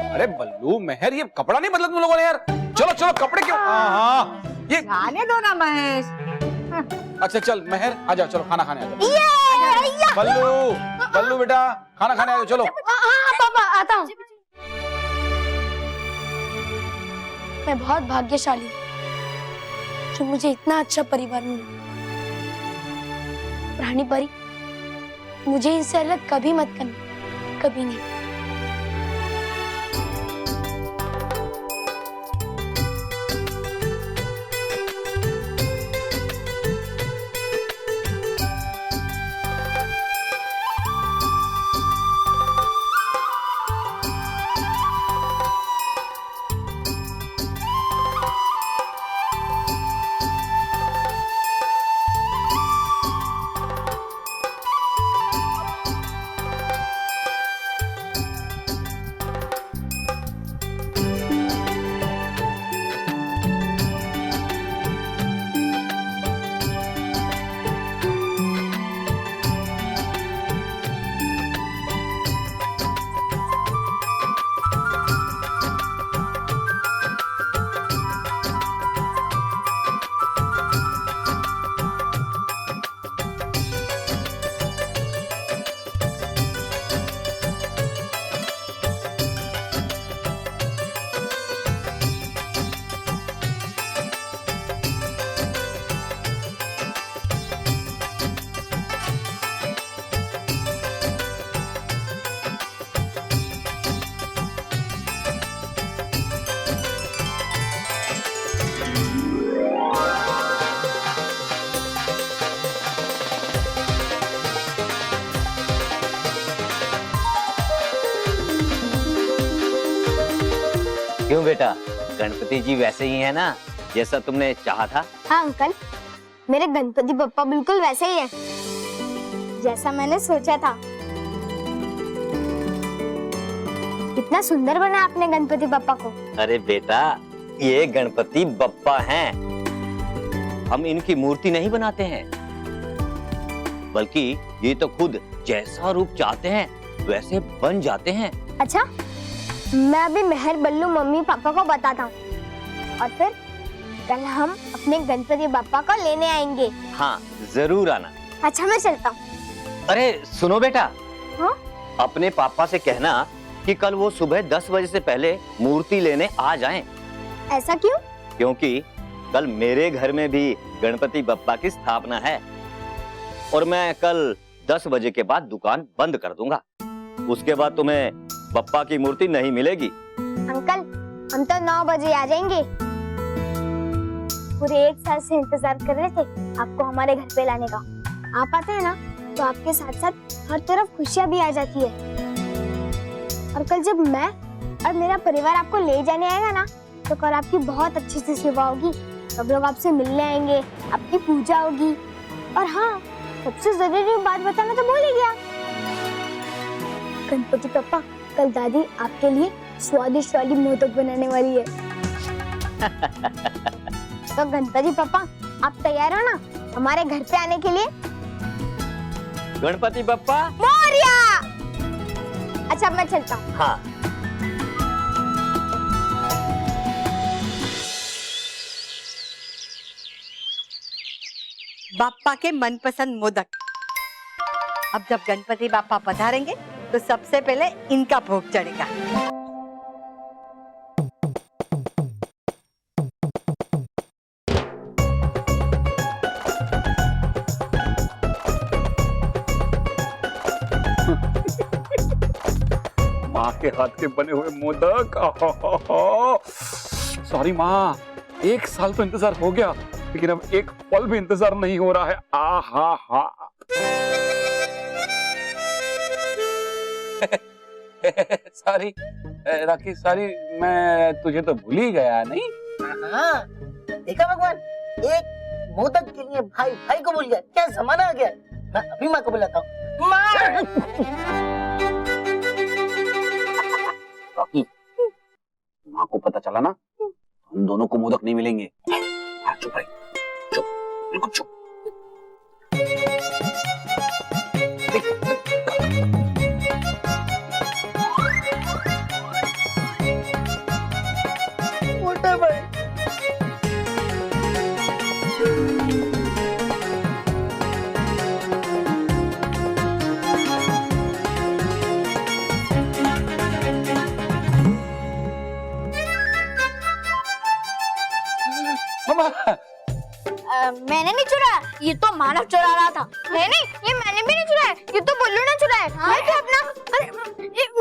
अरे बल्लू, मेहर, ये कपड़ा नहीं बदला तुम लोगों ने यार। चलो चलो, कपड़े क्यों? हाँ, ये आने दो ना महेश। अच्छा चल मेहर, आ जाओ, चलो खाना खाने आ जाओ। बल्लू बल्लू बेटा, खाना खाने आ जाओ, चलो। हाँ पापा, आता हूँ। मैं बहुत भाग्यशाली हूँ जो मुझे इतना अच्छा परिवार मिला। रानी परी, मुझे इनसे अलग कभी मत करना, कभी नहीं। क्यों बेटा, गणपति जी वैसे ही है ना जैसा तुमने चाहा था? हाँ अंकल, मेरे गणपति बप्पा बिल्कुल वैसे ही है जैसा मैंने सोचा था। कितना सुंदर बना आपने गणपति बप्पा को। अरे बेटा, ये गणपति बप्पा हैं। हम इनकी मूर्ति नहीं बनाते हैं, बल्कि ये तो खुद जैसा रूप चाहते हैं वैसे बन जाते हैं। अच्छा, मैं अभी मेहर बल्लू मम्मी पापा को बताता हूँ और फिर कल हम अपने गणपति बप्पा को लेने आएंगे। हाँ, जरूर आना। अच्छा, मैं चलता हूँ। अरे सुनो बेटा, हाँ? अपने पापा से कहना कि कल वो सुबह 10 बजे से पहले मूर्ति लेने आ जाएं। ऐसा क्यों? क्योंकि कल मेरे घर में भी गणपति बप्पा की स्थापना है और मैं कल 10 बजे के बाद दुकान बंद कर दूंगा। उसके बाद तुम्हें बप्पा की मूर्ति नहीं मिलेगी। अंकल, हम तो 9 बजे आ जाएंगे। पूरे 1 साल से इंतजार कर रहे थे आपको हमारे घर पे लाने का। आप आते हैं ना तो आपके साथ साथ हर तरफ खुशियाँ भी आ जाती है। और कल जब मैं और मेरा परिवार आपको ले जाने आएगा ना तो कल आपकी बहुत अच्छी से सेवा होगी। सब लोग आपसे मिलने आएंगे, आपकी पूजा होगी। और हाँ, सबसे जरूरी बात बताना तो भूल ही गया। गणपति पापा, कल दादी आपके लिए स्वादिष्ट वाली मोदक बनाने वाली है। तो गणपति पापा, आप तैयार हो ना हमारे घर पे आने के लिए? गणपति बप्पा मोरिया। अच्छा, मैं चलता हूँ। हाँ। बाप्पा के मनपसंद मोदक। अब जब गणपति बाप्पा पधारेंगे तो सबसे पहले इनका भोग चढ़ेगा। माँ के हाथ के बने हुए मोदक। सॉरी माँ, 1 साल तो इंतजार हो गया, लेकिन अब एक पल भी इंतजार नहीं हो रहा है। आहा हा। सॉरी राखी, सॉरी, मैं तुझे तो भूल ही गया। नहीं हाँ, देखा भगवान, एक मोदक के लिए भाई भाई को भूल गया। क्या जमाना आ गया। मैं अभी माँ को बुलाता हूँ। माँ! राखी, माँ को पता चला ना, हम दोनों को मोदक नहीं मिलेंगे। चुप भाई, चुप, बिल्कुल चुप। मोटा भाई। मैंने नहीं चुराया, ये तो मानव चुरा रहा था। नहीं, ये मैंने भी नहीं चुराया, ये तो बुल्लू ने चुराया। मैं तो अपना, अरे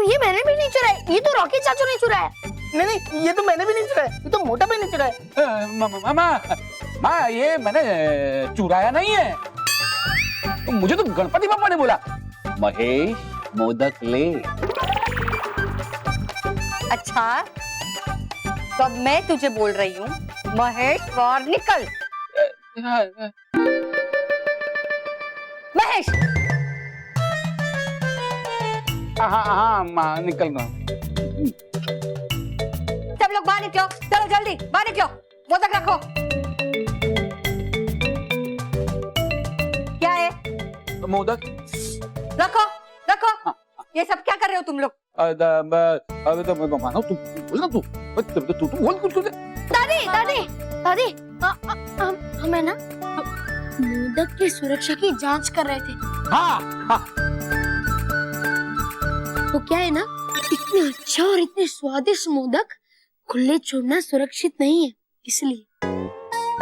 ये मैंने भी नहीं चुराया, ये तो रॉकी चाचू ने चुराया। नहीं, ये तो मैंने भी नहीं चुराया, ये तो मोटा भाई ने चुराया। माँ, ये मैंने चुराया नहीं है। तो मुझे तो गणपति बाबा ने बोला, महेश मोदक ले। अच्छा, तो अब मैं तुझे बोल रही हूँ, महेश बाहर निकल। महेश! हाँ माँ, निकल रहा हूँ। सब लोग बाहर निकलो, चलो जल्दी बाहर निकलो। मोदक रखो। क्या है? मोदक रखो, रखो। ये सब क्या कर रहे हो तुम लोग? मानो तू बोल ना, तू बोल कुछ। दादी, हमें ना मोदक की सुरक्षा की जांच कर रहे थे। हाँ। तो क्या है ना, इतने अच्छा और इतने स्वादिष्ट मोदक खुले छोड़ना सुरक्षित नहीं है, इसलिए।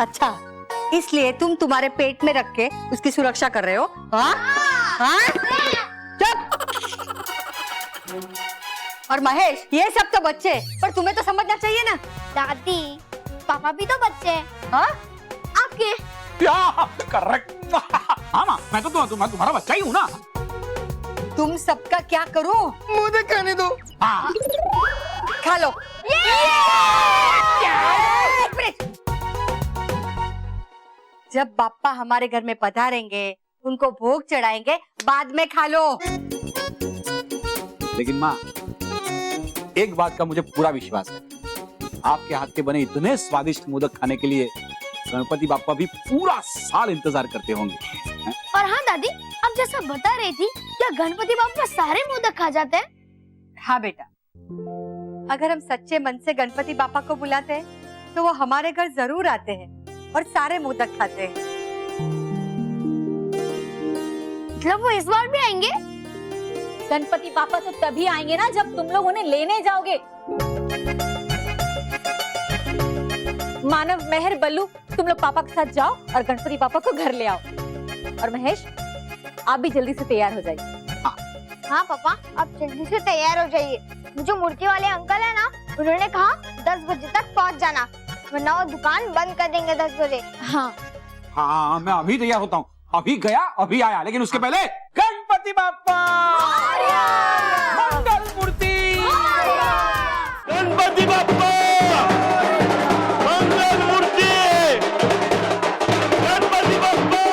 अच्छा, इसलिए तुम तुम्हारे पेट में रख के उसकी सुरक्षा कर रहे हो? हाँ? हाँ? चुप! और महेश, ये सब तो बच्चे, पर तुम्हें तो समझना चाहिए ना। दादी, पापा भी तो बच्चे हैं। हाँ? आपके? करेक्ट। हाँ माँ, मैं तो तुम्हारा बच्चा ही हूँ ना। तुम सबका क्या करो? मोदक खाने दो। हाँ। खा लो। ये जब बाप्पा हमारे घर में पधारेंगे, उनको भोग चढ़ाएंगे, बाद में खा लो। लेकिन माँ, एक बात का मुझे पूरा विश्वास है, आपके हाथ के बने इतने स्वादिष्ट मोदक खाने के लिए गणपति बाप्पा भी पूरा साल इंतजार करते होंगे। और हाँ दादी, आप जैसा बता रही थी, क्या गणपति बाप्पा सारे मोदक खा जाते हैं? हाँ बेटा, अगर हम सच्चे मन से गणपति बाप्पा को बुलाते हैं, तो वो हमारे घर जरूर आते हैं और सारे मोदक खाते हैं। मतलब वो इस बार भी आएंगे? गणपति पापा तो तभी आएंगे ना जब तुम लोग उन्हें लेने जाओगे। मानव, मेहर, बल्लू, तुम लोग पापा के साथ जाओ और गणपति पापा को घर ले आओ। और महेश, आप भी जल्दी से तैयार हो जाइए। हाँ पापा, आप जल्दी से तैयार हो जाइए। जो मूर्ति वाले अंकल है ना, उन्होंने कहा 10 बजे तक पहुंच जाना, वरना वो दुकान बंद कर देंगे 10 बजे। हाँ हाँ, मैं अभी तैयार होता हूँ, अभी गया अभी आया, लेकिन उसके पहले गणपति बाप्पा मंगल मूर्ति, गणपति बाप्पा मंगल मूर्ति, गणपति बाप्पा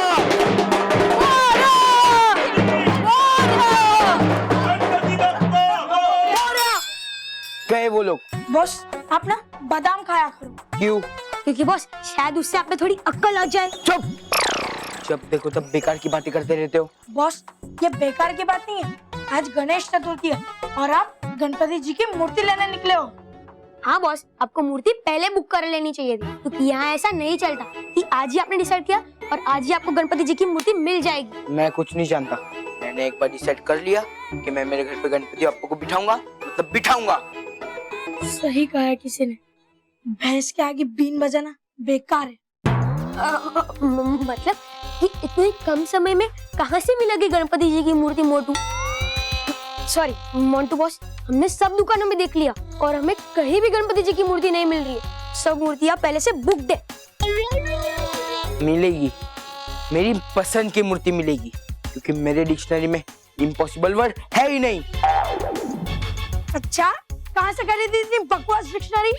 गए वो लोग। बॉस, आप ना बादाम खाया करो। क्यों? क्योंकि बॉस, शायद उससे आप पे थोड़ी अक्ल आ जाए। चुप! जब देखो तब बेकार की बातें करते रहते हो। बॉस, ये बेकार की बात नहीं है। आज गणेश चतुर्थी है और आप गणपति जी की मूर्ति लेने निकले हो। हाँ बॉस, आपको मूर्ति पहले बुक कर लेनी चाहिए थी, क्योंकि यहाँ ऐसा नहीं चलता कि आज ही आपने डिसाइड किया और आज ही आपको गणपति जी की मूर्ति मिल जाएगी। मैं कुछ नहीं जानता, मैंने एक बार डिसाइड कर लिया कि मैं मेरे घर पे गणपति बाप्पा को बिठाऊंगा, मतलब बिठाऊंगा। सही कहा है किसी ने, भैंस के आगे बीन बजाना बेकार है। मतलब कि इतने कम समय में कहाँ से मिलेगी गणपति जी की मूर्ति मोटू? सॉरी मोंटू बॉस, हमने सब दुकानों में देख लिया और हमें कहीं भी गणपति जी की मूर्ति नहीं मिल रही है। सब मूर्तियाँ पहले से बुक दे। मिलेगी, मेरी पसंद की मूर्ति मिलेगी, क्योंकि मेरे डिक्शनरी में इम्पॉसिबल वर्ड है ही नहीं। अच्छा, कहाँ से खरीदी इतनी बकवास डिक्शनरी?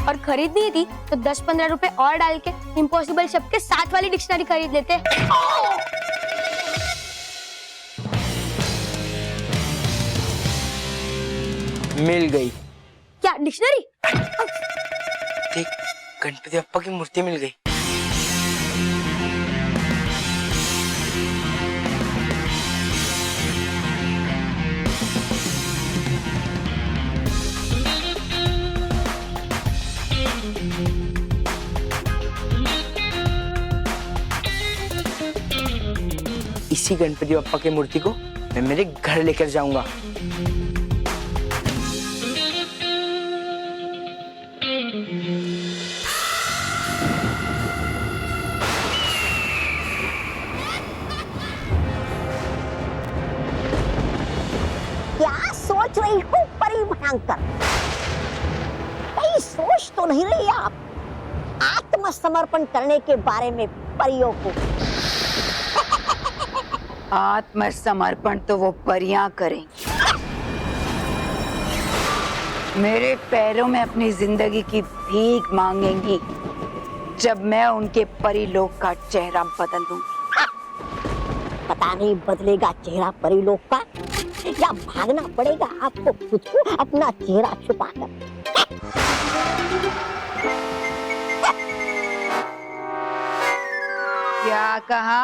और खरीदनी थी तो 10-15 रुपए और डाल के इम्पॉसिबल शब्द के साथ वाली डिक्शनरी खरीद लेते। मिल गई। क्या डिक्शनरी? देख, गणपति बाप्पा की मूर्ति मिल गई। इसी गणपति बाप्पा की मूर्ति को मैं मेरे घर लेकर जाऊंगा। क्या सोच रही हो परी भयंकर? कहीं सोच तो नहीं रही आप आत्मसमर्पण करने के बारे में परियों को? आत्मसमर्पण तो वो परियां करेंगी। मेरे पैरों में अपनी जिंदगी की भीख मांगेंगी जब मैं उनके परिलोक का चेहरा बदल दूंगी। पता नहीं बदलेगा चेहरा परिलोक का या भागना पड़ेगा आपको खुद को अपना चेहरा छुपाकर। क्या कहा?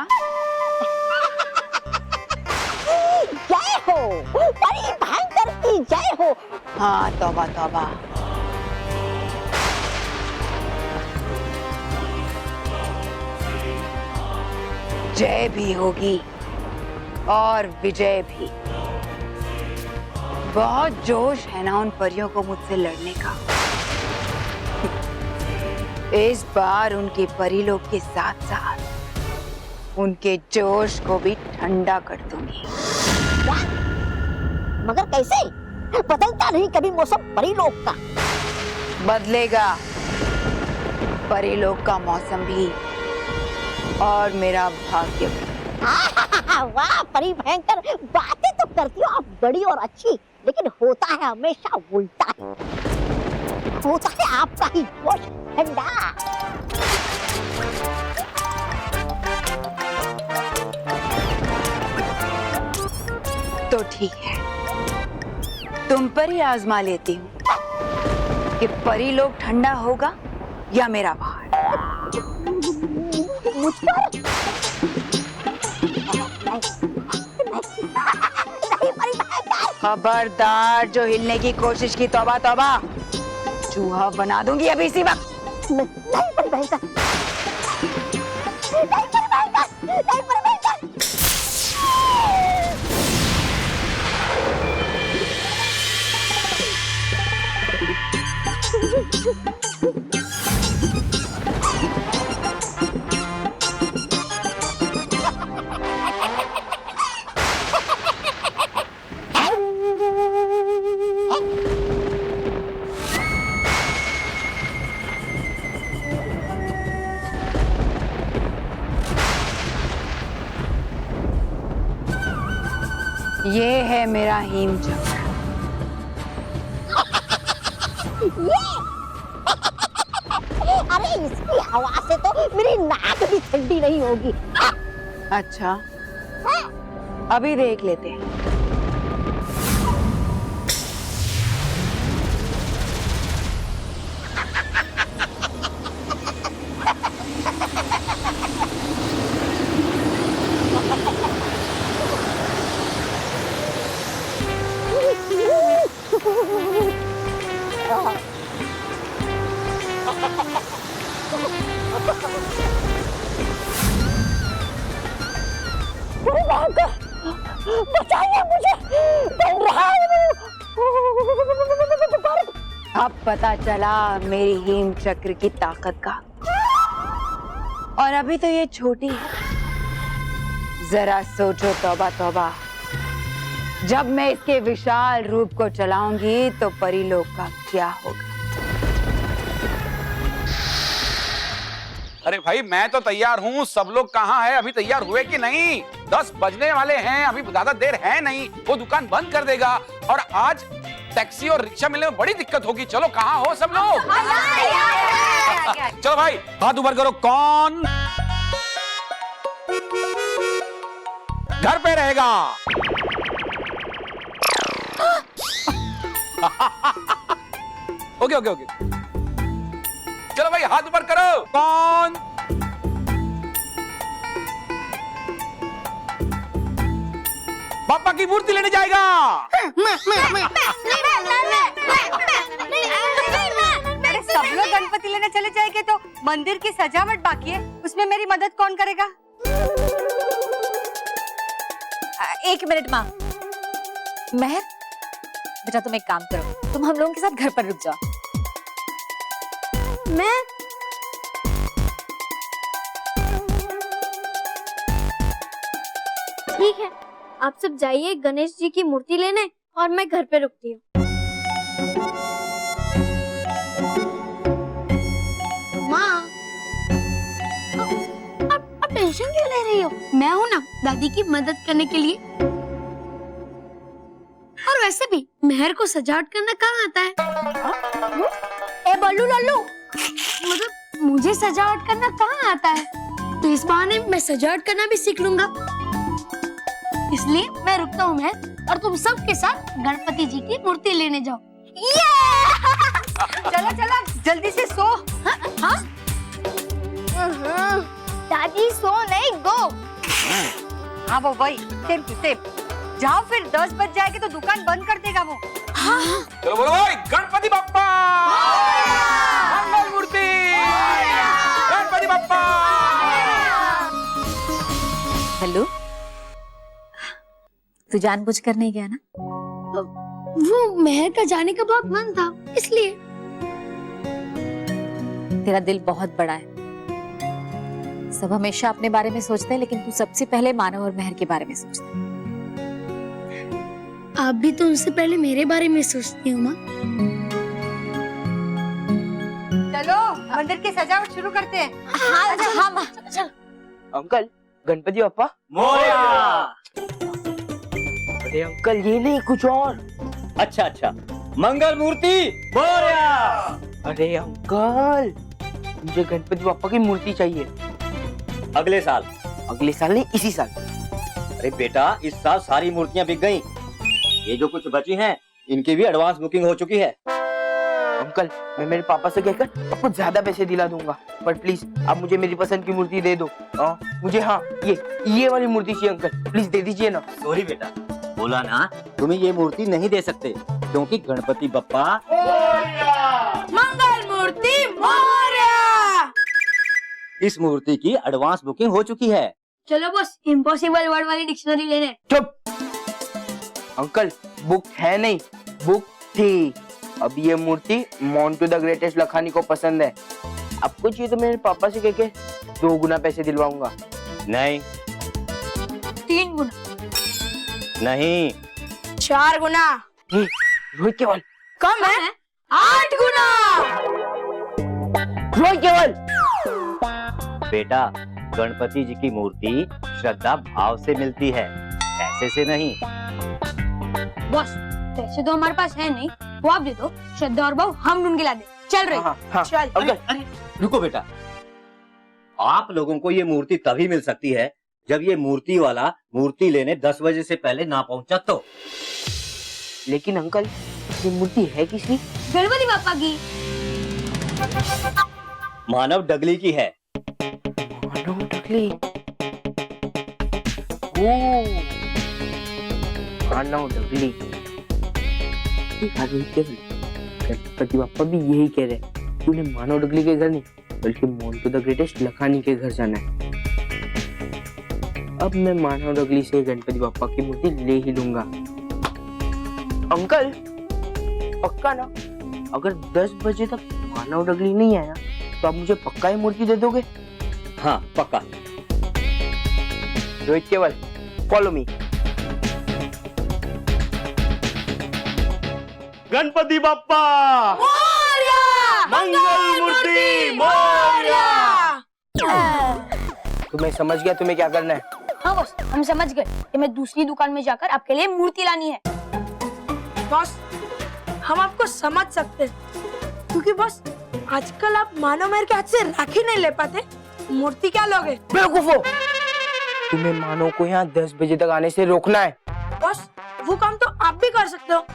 जय हो परी भयंकर की जय हो। हाँ, तौबा तौबा। जय भी होगी और विजय भी। बहुत जोश है ना उन परियों को मुझसे लड़ने का। इस बार उनके परिलोक के साथ साथ उनके जोश को भी ठंडा कर दूंगी। क्या? मगर कैसे? बदलता नहीं कभी मौसम परिलोक का। बदलेगा परिलोक का मौसम भी और मेरा भाग्य भी। वाह वाह परी भयंकर, बातें तो करती हो आप बड़ी और अच्छी, लेकिन होता है हमेशा उल्टा ही। होता है आपका ही जोश ठंडा। तो ठीक है, तुम पर ही आजमा लेती हूँ कि परी लोग ठंडा होगा या मेरा भार। मुझ पर खबरदार, जो हिलने की कोशिश की तौबा तौबा, चूहा बना दूंगी अभी इसी वक्त। नहीं परी भयंकर, नहीं परी भयंकर, नहीं परी भयंकर। ये है मेरा हीम चक्र। अरे इसकी हवा से तो मेरी नाक भी ठंडी नहीं होगी। अच्छा, अभी देख लेते हैं। बचाइए मुझे, बन रहा है। अब पता चला मेरी हीम चक्र की ताकत का। और अभी तो ये छोटी है, जरा सोचो तौबा तौबा, जब मैं इसके विशाल रूप को चलाऊंगी तो परी लोग का क्या होगा। अरे भाई मैं तो तैयार हूँ, सब लोग कहाँ हैं? अभी तैयार हुए कि नहीं? 10 बजने वाले हैं, अभी ज्यादा देर है नहीं, वो दुकान बंद कर देगा और आज टैक्सी और रिक्शा मिलने में बड़ी दिक्कत होगी। चलो कहाँ हो सब लोग? चलो भाई हाथ ऊपर करो, कौन घर पे रहेगा? ओके ओके ओके, चलो भाई हाथ ऊपर करो, कौन पापा की मूर्ति लेने जाएगा? अरे सब लोग गणपति लेने चले जाएंगे तो मंदिर की सजावट बाकी है, उसमें मेरी मदद कौन करेगा? एक मिनट माँ। महर बेटा तुम एक काम करो, तुम हम लोगों के साथ घर पर रुक जाओ। मैं ठीक है, आप सब जाइए गणेश जी की मूर्ति लेने और मैं घर पे रुकती हूँ। माँ, आप टेंशन क्यों ले रही हो? मैं हूँ ना दादी की मदद करने के लिए। और वैसे भी मेहर को सजावट करना कहाँ आता है? ए बल्लू लल्लू, मतलब मुझे सजावट करना कहाँ आता है? तो इस बहाने मैं सजावट करना भी सीख लूंगा। इसलिए मैं रुकता हूँ मैं, और तुम सब के साथ गणपति जी की मूर्ति लेने जाओ। चलो चलो जल्दी से सो। हाँ? दादी सो नहीं, गो। हाँ वो वही सेम टू सेम। जाओ फिर 10 बज जाएगी तो दुकान बंद कर देगा वो। हाँ। चलो बोलो भाई, गणपति बप्पा मंगल मूर्ति, गणपति बप्पा। हेलो, तू जानबूझ कर नहीं गया ना? वो मेहर का जाने का बहुत मन था, इसलिए। तेरा दिल बहुत बड़ा है, सब हमेशा अपने बारे में सोचते हैं, लेकिन तू सबसे पहले मानव और मेहर के बारे में सोचता है। आप भी तो उनसे पहले मेरे बारे में सोचती हो माँ। चलो मंदिर की सजावट शुरू करते हैं। हाँ, अच्छा हाँ माँ। अंकल गणपति बप्पा मोरया। अरे अंकल ये नहीं, कुछ और। अच्छा अच्छा, मंगल मूर्ति मोरया। अरे अंकल मुझे गणपति बप्पा की मूर्ति चाहिए। अगले साल। अगले साल नहीं, इसी साल। अरे बेटा, इस साल सारी मूर्तियां बिक गईं। ये जो कुछ बची हैं, इनकी भी एडवांस बुकिंग हो चुकी है। अंकल मैं मेरे पापा से कहकर आपको ज्यादा पैसे दिला दूंगा, पर प्लीज आप मुझे मेरी पसंद की मूर्ति दे दो। मुझे हाँ ये वाली मूर्ति चाहिए अंकल, प्लीज दे दीजिए ना। सॉरी बेटा, बोला ना तुम्हें ये मूर्ति नहीं दे सकते, क्योंकि गणपति बप्पा मंगल मूर्ति मोरया। इस मूर्ति की एडवांस बुकिंग हो चुकी है। चलो बस इम्पॉसिबल वर्ड वाली डिक्शनरी लेने। चुप अंकल, बुक है नहीं, बुक थी। अब ये मूर्ति मोंटू द ग्रेटेस्ट लखानी को पसंद है। आपको चाहिए तो मेरे पापा से कह के 2 गुना पैसे दिलवाऊंगा। नहीं 3 गुना, नहीं 4 गुना, रोहित केवल कम है 8 गुना। रोहित केवल बेटा, गणपति जी की मूर्ति श्रद्धा भाव से मिलती है, पैसे से नहीं। बॉस पैसे तो हमारे पास है नहीं, वो आप दे दो, श्रद्धा और भाव हम ढूंढ के ला दे। चल रही। चल। अरे रुको बेटा, आप लोगों को ये मूर्ति तभी मिल सकती है जब ये मूर्ति वाला मूर्ति लेने 10 बजे से पहले ना पहुंचा तो। लेकिन अंकल ये मूर्ति है किसकी? गणपति बप्पा की। मानव डगली की है। मानव डगली? मानव डगली। गणपति बप्पा भी यही कह रहे, तूने मानव डगली के घर नहीं बल्कि मोंटू द ग्रेटेस्ट लखानी के घर जाना है। अब मैं मानव डगली से गणपति बप्पा की मूर्ति ले ही लूंगा। अंकल पक्का ना, अगर 10 बजे तक मानव डगली नहीं आया तो आप मुझे पक्का ही मूर्ति दे दोगे? हाँ पक्का। रोहित केवल फॉलो मी। गणपति बप्पा मोरया। मंगल मूर्ति मोरया। तुम्हें समझ गया तुम्हें क्या करना है? हाँ बॉस, हम समझ गए कि मैं दूसरी दुकान में जाकर आपके लिए मूर्ति लानी है। बॉस हम आपको समझ सकते हैं, क्योंकि बॉस आजकल आप मानव मेहर के हाथ से राखी नहीं ले पाते, मूर्ति क्या लोगे? बेवकूफो, तुम्हें मानव को यहाँ 10 बजे तक आने से रोकना है। बॉस वो काम तो आप भी कर सकते हो,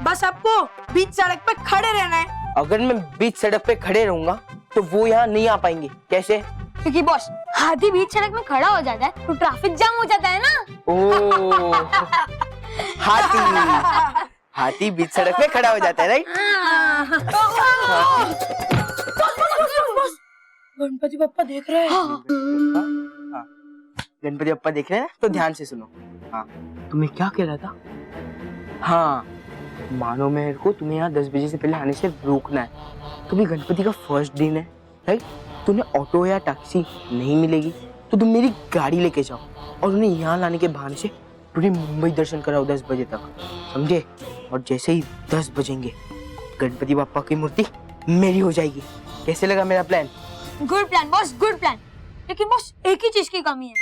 बस आपको बीच सड़क पे खड़े रहना है। अगर मैं बीच सड़क पे खड़े रहूंगा तो वो यहाँ नहीं आ पाएंगे। कैसे? क्योंकि बॉस हाथी बीच सड़क में खड़ा हो जाता है तो ट्रैफिक जाम हो जाता है ना। ओ हाथी बीच सड़क पे खड़ा हो जाता है, राइट? गणपति बप्पा देख रहे हैं। गणपति बप्पा देख रहे हैं, तो ध्यान से सुनो। हाँ तुम्हें क्या कह रहा था? हाँ मानो मेहर को तुम्हें यहाँ 10 बजे से पहले आने से रोकना है। तुम्हें गणपति का फर्स्ट दिन है, राइट? तुम्हें ऑटो या टैक्सी नहीं मिलेगी तो तुम मेरी गाड़ी लेके जाओ और उन्हें यहाँ लाने के बहाने से पूरे मुंबई दर्शन कराओ 10 बजे तक, समझे? और जैसे ही 10 बजेंगे गणपति बप्पा की मूर्ति मेरी हो जाएगी। कैसे लगा मेरा plan? Good plan boss, good plan. लेकिन बॉस एक ही चीज की कमी है।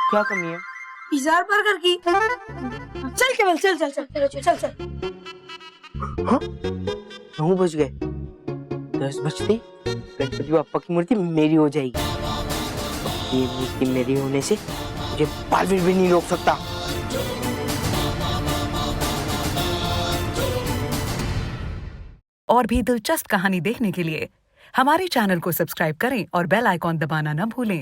क्या कमी है? पिज़्ज़ा बर्गर की। चल केवल चल चल चल चल चल चल। 9 बज गए, 10 बजते गणपति बप्पा की मूर्ति मेरी हो जाएगी। ये मूर्ति मेरी होने से मुझे बालवीर भी नहीं रोक सकता। और भी दिलचस्प कहानी देखने के लिए हमारे चैनल को सब्सक्राइब करें और बेल आइकॉन दबाना न भूलें।